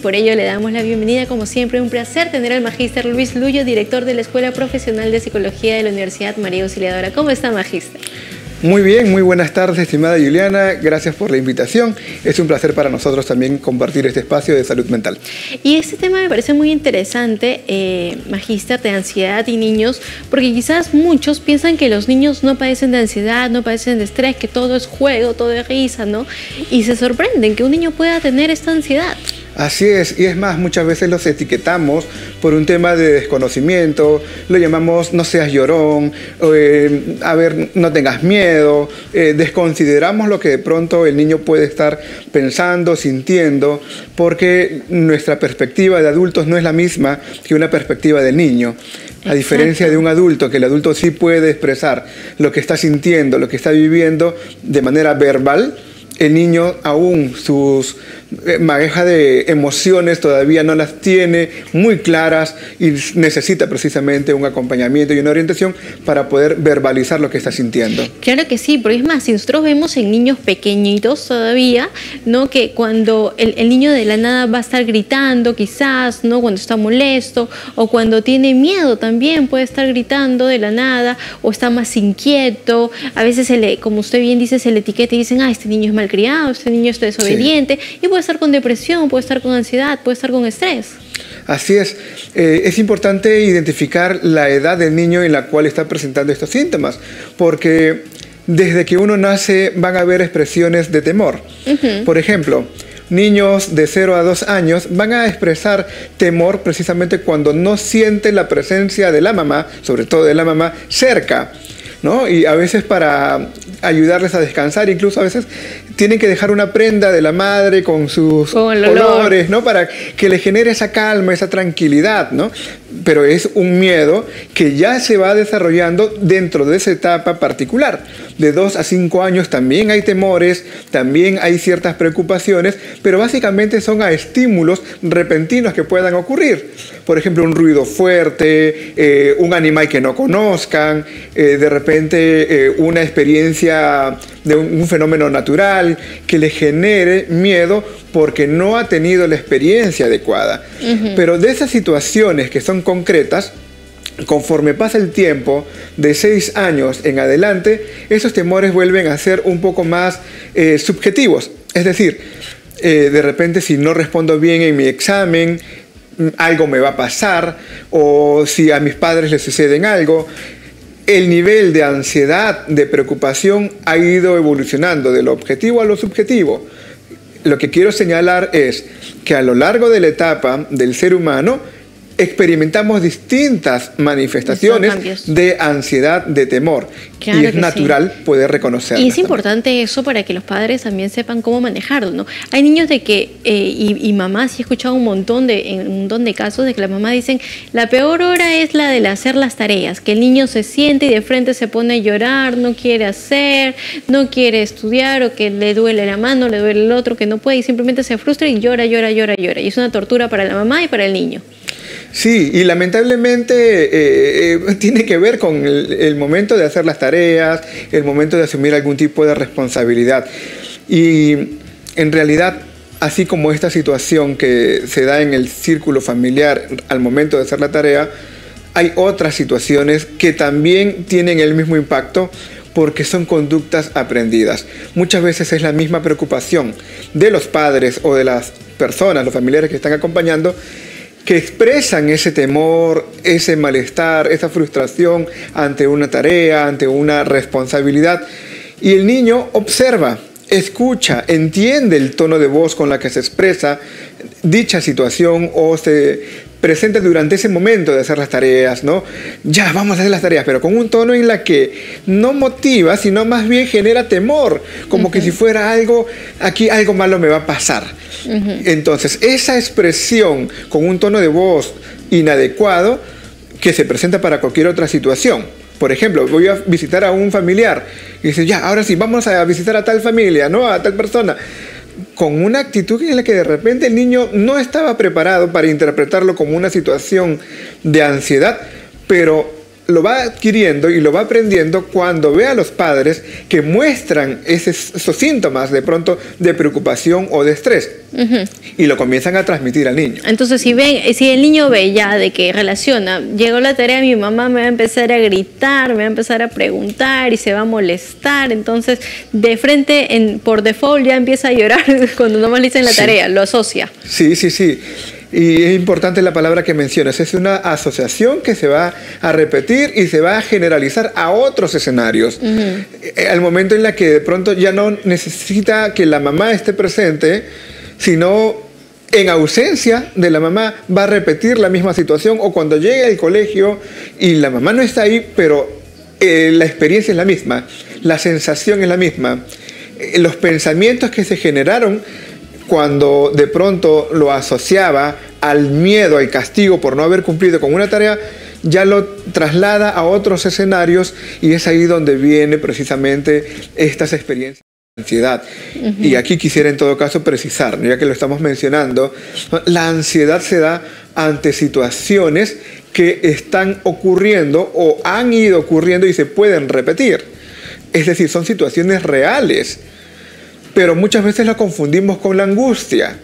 Por ello le damos la bienvenida, como siempre, un placer tener al magíster Luis Lullo, director de la Escuela Profesional de Psicología de la Universidad María Auxiliadora. ¿Cómo está, magíster? Muy bien, muy buenas tardes, estimada Juliana. Gracias por la invitación. Es un placer para nosotros también compartir este espacio de salud mental. Y este tema me parece muy interesante, magíster, de ansiedad y niños, porque quizás muchos piensan que los niños no padecen de ansiedad, no padecen de estrés, que todo es juego, todo es risa, ¿no? Y se sorprenden que un niño pueda tener esta ansiedad. Así es, y es más, muchas veces los etiquetamos por un tema de desconocimiento, lo llamamos no seas llorón, a ver, no tengas miedo, desconsideramos lo que de pronto el niño puede estar pensando, sintiendo, porque nuestra perspectiva de adultos no es la misma que una perspectiva del niño. A diferencia de un adulto, que el adulto sí puede expresar lo que está sintiendo, lo que está viviendo de manera verbal, el niño aún sus maneja de emociones todavía no las tiene muy claras y necesita precisamente un acompañamiento y una orientación para poder verbalizar lo que está sintiendo. Claro que sí, pero es más, si nosotros vemos en niños pequeñitos todavía, ¿no? Que cuando el niño de la nada va a estar gritando quizás, ¿no? Cuando está molesto o cuando tiene miedo también puede estar gritando de la nada o está más inquieto. A veces, como usted bien dice, se le etiqueta y dicen, este niño es malcriado, este niño es desobediente, sí. Y puede estar con depresión, puede estar con ansiedad, puede estar con estrés. Así es importante identificar la edad del niño en la cual está presentando estos síntomas, porque desde que uno nace van a haber expresiones de temor. Por ejemplo, niños de 0 a 2 años van a expresar temor precisamente cuando no sienten la presencia de la mamá, sobre todo de la mamá, cerca, ¿no? Y a veces para ayudarles a descansar, incluso a veces tienen que dejar una prenda de la madre con sus olores, ¿no? Para que le genere esa calma, esa tranquilidad, ¿no? Pero es un miedo que ya se va desarrollando dentro de esa etapa particular. De 2 a 5 años también hay temores, también hay ciertas preocupaciones, pero básicamente son a estímulos repentinos que puedan ocurrir. Por ejemplo, un ruido fuerte, un animal que no conozcan, de repente una experiencia de un fenómeno natural que le genere miedo porque no ha tenido la experiencia adecuada. Pero de esas situaciones que son concretas, conforme pasa el tiempo, de 6 años en adelante, esos temores vuelven a ser un poco más subjetivos. Es decir, de repente si no respondo bien en mi examen, algo me va a pasar, o si a mis padres les sucede algo. El nivel de ansiedad, de preocupación ha ido evolucionando de lo objetivo a lo subjetivo. Lo que quiero señalar es que a lo largo de la etapa del ser humano experimentamos distintas manifestaciones de ansiedad, de temor. Claro, y es natural poder reconocerlas. Y es importante eso para que los padres también sepan cómo manejarlo, ¿no? Hay niños de que, y mamás, sí he escuchado un montón de casos de que las mamás dicen, la peor hora es la de hacer las tareas, que el niño se siente y de frente se pone a llorar, no quiere hacer, no quiere estudiar, o que le duele la mano, le duele el otro, que no puede, y simplemente se frustra y llora, llora, llora, llora. Y es una tortura para la mamá y para el niño. Sí, y lamentablemente tiene que ver con el momento de hacer las tareas, el momento de asumir algún tipo de responsabilidad. Y en realidad, así como esta situación que se da en el círculo familiar al momento de hacer la tarea, hay otras situaciones que también tienen el mismo impacto porque son conductas aprendidas. Muchas veces es la misma preocupación de los padres o de las personas, los familiares que están acompañando, que expresan ese temor, ese malestar, esa frustración ante una tarea, ante una responsabilidad. Y el niño observa, escucha, entiende el tono de voz con la que se expresa dicha situación o se presenta durante ese momento de hacer las tareas, ¿no? Ya, vamos a hacer las tareas, pero con un tono en la que no motiva, sino más bien genera temor, como que si fuera algo, aquí algo malo me va a pasar. Entonces, esa expresión con un tono de voz inadecuado que se presenta para cualquier otra situación. Por ejemplo, voy a visitar a un familiar y dice, ya, ahora sí, vamos a visitar a tal familia, ¿no? A tal persona. Con una actitud en la que de repente el niño no estaba preparado para interpretarlo como una situación de ansiedad, pero lo va adquiriendo y lo va aprendiendo cuando ve a los padres que muestran esos síntomas de pronto de preocupación o de estrés. Y lo comienzan a transmitir al niño. Entonces, si el niño ve ya de que relaciona, llegó la tarea, mi mamá me va a empezar a gritar, me va a empezar a preguntar y se va a molestar, entonces de frente, por default, ya empieza a llorar cuando nomás le dicen la tarea, lo asocia. Sí, sí, sí. Y es importante la palabra que mencionas, es una asociación que se va a repetir y se va a generalizar a otros escenarios. Al momento en la que de pronto ya no necesita que la mamá esté presente, sino en ausencia de la mamá va a repetir la misma situación, o cuando llegue al colegio y la mamá no está ahí, pero la experiencia es la misma, la sensación es la misma, los pensamientos que se generaron cuando de pronto lo asociaba al miedo, al castigo por no haber cumplido con una tarea, ya lo traslada a otros escenarios, y es ahí donde viene precisamente estas experiencias de ansiedad. Y aquí quisiera en todo caso precisar, ya que lo estamos mencionando, la ansiedad se da ante situaciones que están ocurriendo o han ido ocurriendo y se pueden repetir. Es decir, son situaciones reales. Pero muchas veces la confundimos con la angustia.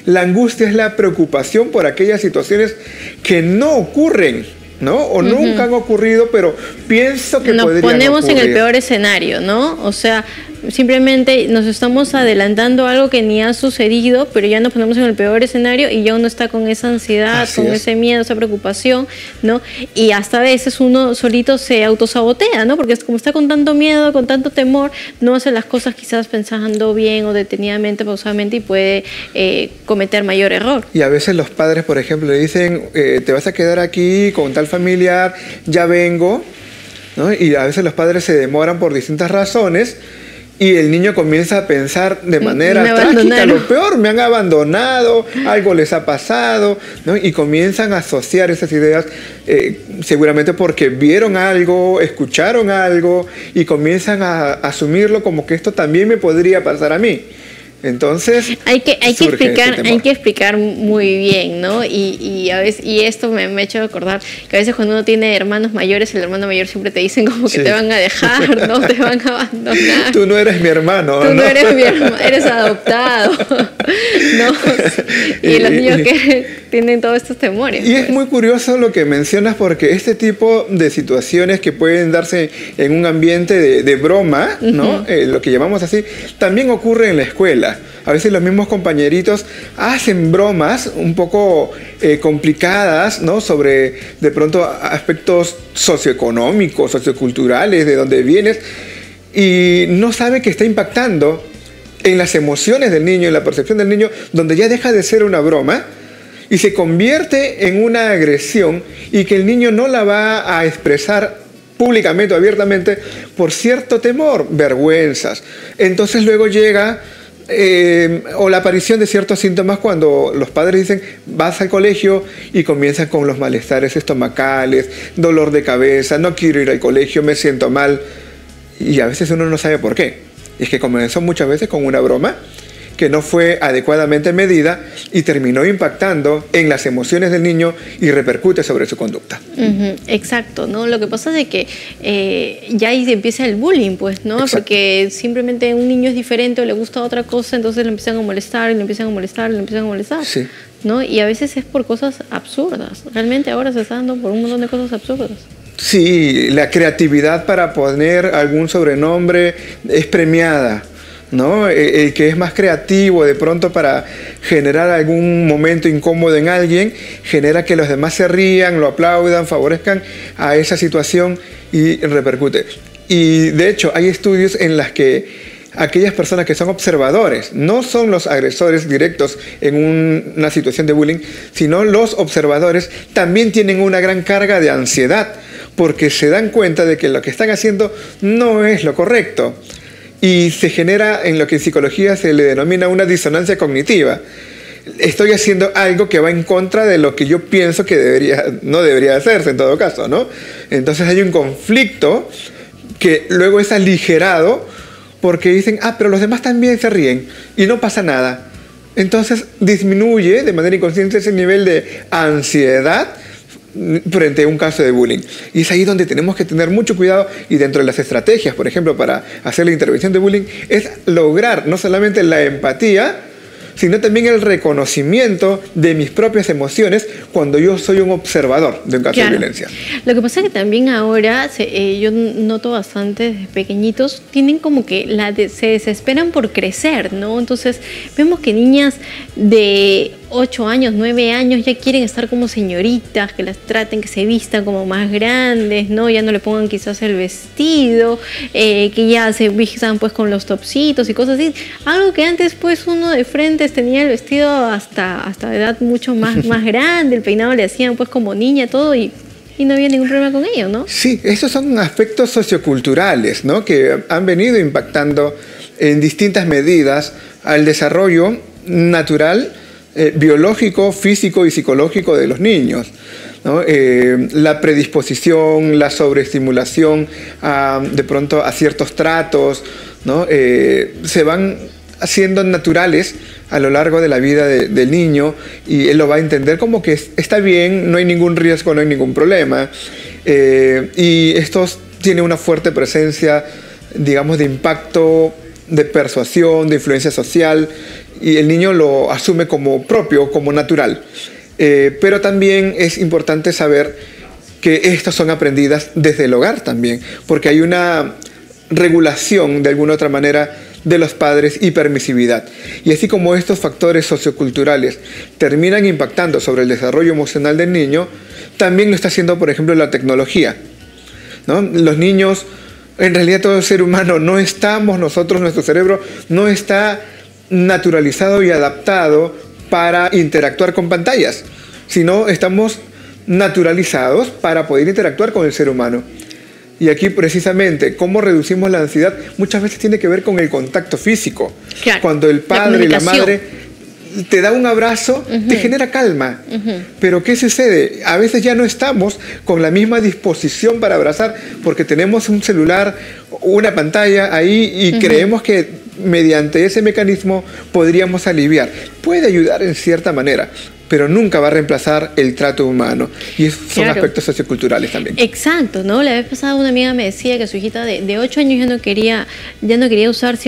La angustia es la preocupación por aquellas situaciones que no ocurren, ¿no? O nunca han ocurrido, pero pienso que podrían ocurrir. Nos ponemos en el peor escenario, ¿no? O sea, simplemente nos estamos adelantando a algo que ni ha sucedido, pero ya nos ponemos en el peor escenario y ya uno está con esa ansiedad, con ese miedo, esa preocupación, ¿no? Y hasta a veces uno solito se autosabotea, ¿no? Porque como está con tanto miedo, con tanto temor, no hace las cosas quizás pensando bien o detenidamente, pausadamente, y puede cometer mayor error. Y a veces los padres, por ejemplo, le dicen, te vas a quedar aquí con tal familiar, ya vengo, ¿no? Y a veces los padres se demoran por distintas razones, y el niño comienza a pensar de manera trágica, lo peor, me han abandonado, algo les ha pasado, ¿no? Y comienzan a asociar esas ideas, seguramente porque vieron algo, escucharon algo, y comienzan a asumirlo como que esto también me podría pasar a mí. Entonces hay que explicar muy bien, ¿no? Y a veces, y esto me ha hecho acordar que a veces cuando uno tiene hermanos mayores, el hermano mayor siempre te dicen como que te van a dejar, no te van a abandonar. Tú no eres mi hermano. Tú no eres mi hermano, eres adoptado, ¿no? Y los niños que tienen todos estos temores. Y es muy curioso lo que mencionas, porque este tipo de situaciones que pueden darse en un ambiente de broma, ¿no? Lo que llamamos así, también ocurre en la escuela. A veces los mismos compañeritos hacen bromas un poco complicadas, ¿no? Sobre de pronto aspectos socioeconómicos, socioculturales, de dónde vienes, y no sabe que está impactando en las emociones del niño, en la percepción del niño, donde ya deja de ser una broma y se convierte en una agresión, y que el niño no la va a expresar públicamente o abiertamente por cierto temor, vergüenzas. Entonces luego llega o la aparición de ciertos síntomas cuando los padres dicen, vas al colegio, y comienzan con los malestares estomacales, dolor de cabeza, no quiero ir al colegio, me siento mal, y a veces uno no sabe por qué. Y es que comenzó muchas veces con una broma que no fue adecuadamente medida y terminó impactando en las emociones del niño y repercute sobre su conducta. Exacto, ¿no? Lo que pasa es de que ya ahí empieza el bullying, pues, ¿no? Exacto. Porque simplemente un niño es diferente o le gusta otra cosa, entonces le empiezan a molestar, le empiezan a molestar, le empiezan a molestar. Sí. ¿No? Y a veces es por cosas absurdas. Realmente ahora se está dando por un montón de cosas absurdas. Sí, la creatividad para poner algún sobrenombre es premiada, ¿no? El que es más creativo de pronto para generar algún momento incómodo en alguien, genera que los demás se rían, lo aplaudan, favorezcan a esa situación y repercute. Y de hecho hay estudios en las que aquellas personas que son observadores, no son los agresores directos en una situación de bullying, sino los observadores también tienen una gran carga de ansiedad, porque se dan cuenta de que lo que están haciendo no es lo correcto. Y se genera en lo que en psicología se le denomina una disonancia cognitiva. Estoy haciendo algo que va en contra de lo que yo pienso que no debería hacerse en todo caso, ¿no? Entonces hay un conflicto que luego es aligerado porque dicen, pero los demás también se ríen y no pasa nada. Entonces disminuye de manera inconsciente ese nivel de ansiedad frente a un caso de bullying. Y es ahí donde tenemos que tener mucho cuidado, y dentro de las estrategias, por ejemplo, para hacer la intervención de bullying, es lograr no solamente la empatía, sino también el reconocimiento de mis propias emociones cuando yo soy un observador de un caso de violencia. Lo que pasa es que también ahora, yo noto bastante desde pequeñitos, tienen como que se desesperan por crecer, ¿no? Entonces vemos que niñas de 8 años, 9 años ya quieren estar como señoritas, que las traten, que se vistan como más grandes, ¿no? Ya no le pongan quizás el vestido, que ya se vistan pues con los topsitos y cosas así. Algo que antes pues uno de frente tenía el vestido hasta edad mucho más grande, el peinado le hacían pues como niña, todo, y no había ningún problema con ello, ¿no? Sí, esos son aspectos socioculturales, ¿no? Que han venido impactando en distintas medidas al desarrollo natural, biológico, físico y psicológico de los niños, ¿no? La predisposición, la sobreestimulación de pronto a ciertos tratos, ¿no? Se van haciendo naturales a lo largo de la vida del niño, y él lo va a entender como que está bien, no hay ningún riesgo, no hay ningún problema, y esto tiene una fuerte presencia, digamos, de impacto, de persuasión, de influencia social, y el niño lo asume como propio, como natural. Pero también es importante saber que estas son aprendidas desde el hogar también, porque hay una regulación de alguna otra manera de los padres y permisividad. Y así como estos factores socioculturales terminan impactando sobre el desarrollo emocional del niño, también lo está haciendo, por ejemplo, la tecnología, ¿no? Los niños, en realidad todo ser humano, nuestro cerebro no está naturalizado y adaptado para interactuar con pantallas, sino estamos naturalizados para poder interactuar con el ser humano. Y aquí precisamente cómo reducimos la ansiedad muchas veces tiene que ver con el contacto físico. Claro, cuando el padre y la madre te da un abrazo, te genera calma. Pero ¿qué sucede? A veces ya no estamos con la misma disposición para abrazar porque tenemos un celular, una pantalla ahí, y creemos que mediante ese mecanismo podríamos aliviar. Puede ayudar en cierta manera, pero nunca va a reemplazar el trato humano. Y son aspectos socioculturales también. Exacto, ¿no? La vez pasada una amiga me decía que su hijita de 8 años ya no quería usar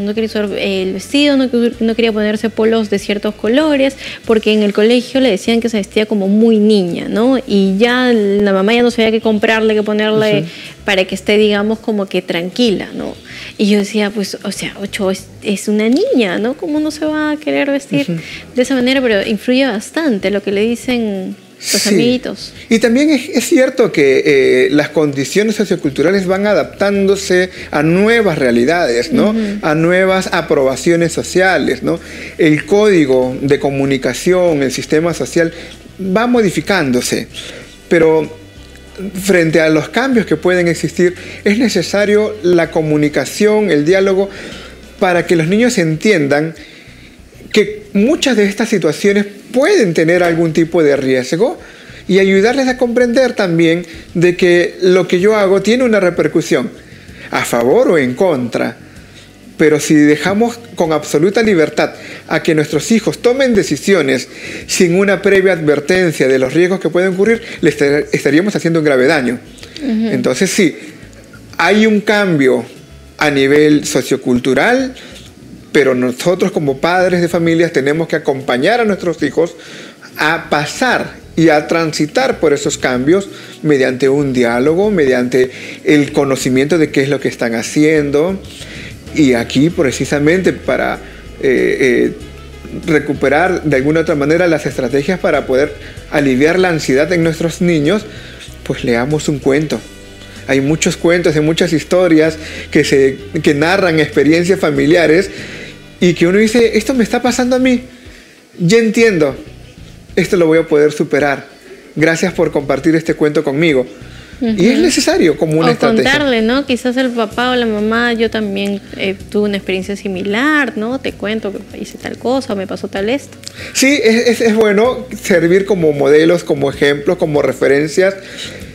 no quería usar el vestido, no quería ponerse polos de ciertos colores, porque en el colegio le decían que se vestía como muy niña, ¿no? Y ya la mamá ya no sabía qué comprarle, qué ponerle para que esté, digamos, como que tranquila, ¿no? Y yo decía, pues, o sea, 8 es una niña, ¿no? ¿Cómo no se va a querer vestir de esa manera? Pero influye bastante lo que le dicen los amiguitos. Y también es cierto que las condiciones socioculturales van adaptándose a nuevas realidades, ¿no? A nuevas aprobaciones sociales, ¿no? El código de comunicación, el sistema social va modificándose, pero frente a los cambios que pueden existir, es necesario la comunicación, el diálogo, para que los niños entiendan que muchas de estas situaciones pueden tener algún tipo de riesgo, y ayudarles a comprender también de que lo que yo hago tiene una repercusión, a favor o en contra. Pero si dejamos con absoluta libertad a que nuestros hijos tomen decisiones sin una previa advertencia de los riesgos que pueden ocurrir, les estaríamos haciendo un grave daño. Entonces sí, hay un cambio a nivel sociocultural, pero nosotros como padres de familias tenemos que acompañar a nuestros hijos a pasar y a transitar por esos cambios mediante un diálogo, mediante el conocimiento de qué es lo que están haciendo. Y aquí precisamente para recuperar de alguna otra manera las estrategias para poder aliviar la ansiedad en nuestros niños, pues leamos un cuento. Hay muchos cuentos, hay muchas historias que narran experiencias familiares y que uno dice, esto me está pasando a mí, ya entiendo, esto lo voy a poder superar. Gracias por compartir este cuento conmigo. Y es necesario como una estrategia. Contarle, ¿no? Quizás el papá o la mamá, yo también tuve una experiencia similar, ¿no? Te cuento que hice tal cosa, me pasó tal esto. Sí, es bueno servir como modelos, como ejemplos, como referencias,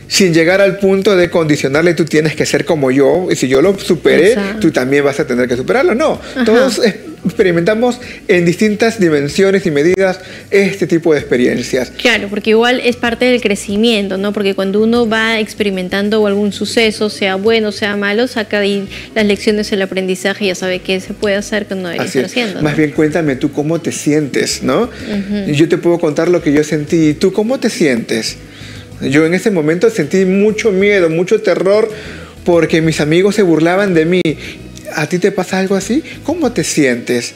sin llegar al punto de condicionarle, tú tienes que ser como yo, y si yo lo superé, tú también vas a tener que superarlo. No, todos experimentamos en distintas dimensiones y medidas este tipo de experiencias. Claro, porque igual es parte del crecimiento, ¿no? Porque cuando uno va experimentando algún suceso, sea bueno, sea malo, saca ahí las lecciones, el aprendizaje y ya sabe qué se puede hacer, que no debería estar haciendo, ¿no? Más bien cuéntame tú cómo te sientes, ¿no? Yo te puedo contar lo que yo sentí. ¿Tú cómo te sientes? Yo en ese momento sentí mucho miedo, mucho terror, porque mis amigos se burlaban de mí. ¿A ti te pasa algo así? ¿Cómo te sientes?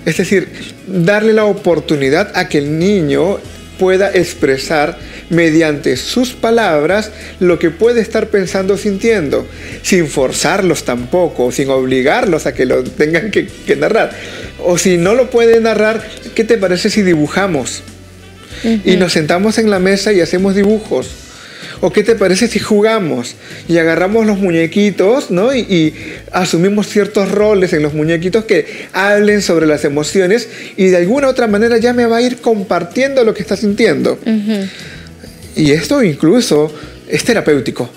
Es decir, darle la oportunidad a que el niño pueda expresar mediante sus palabras lo que puede estar pensando o sintiendo, sin forzarlos tampoco, sin obligarlos a que lo tengan que narrar. O si no lo puede narrar, ¿qué te parece si dibujamos? Y nos sentamos en la mesa y hacemos dibujos. ¿O qué te parece si jugamos y agarramos los muñequitos, ¿no? y asumimos ciertos roles en los muñequitos que hablen sobre las emociones y de alguna otra manera ya me va a ir compartiendo lo que está sintiendo? Y esto incluso es terapéutico.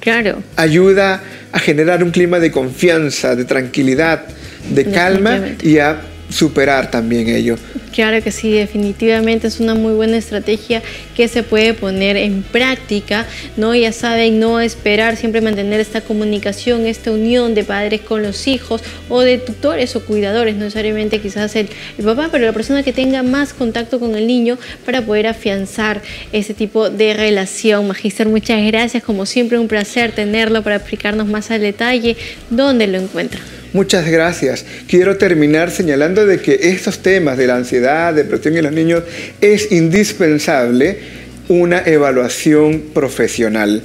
Claro. Ayuda a generar un clima de confianza, de tranquilidad, de calma y a superar también ello. Claro que sí, definitivamente es una muy buena estrategia que se puede poner en práctica, ¿no? Ya saben, no esperar, siempre mantener esta comunicación, esta unión de padres con los hijos o de tutores o cuidadores, no necesariamente quizás el papá, pero la persona que tenga más contacto con el niño para poder afianzar ese tipo de relación. Magíster, muchas gracias, como siempre un placer tenerlo para explicarnos más al detalle dónde lo encuentra. Muchas gracias. Quiero terminar señalando de que estos temas de la ansiedad, depresión en los niños, es indispensable una evaluación profesional.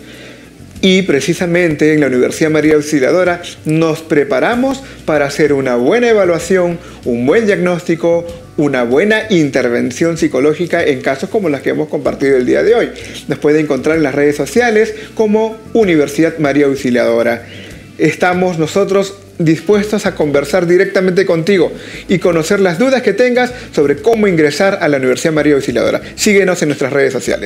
Y precisamente en la Universidad María Auxiliadora nos preparamos para hacer una buena evaluación, un buen diagnóstico, una buena intervención psicológica en casos como las que hemos compartido el día de hoy. Nos puede encontrar en las redes sociales como Universidad María Auxiliadora. Estamos nosotros dispuestos a conversar directamente contigo y conocer las dudas que tengas sobre cómo ingresar a la Universidad María Auxiliadora. Síguenos en nuestras redes sociales.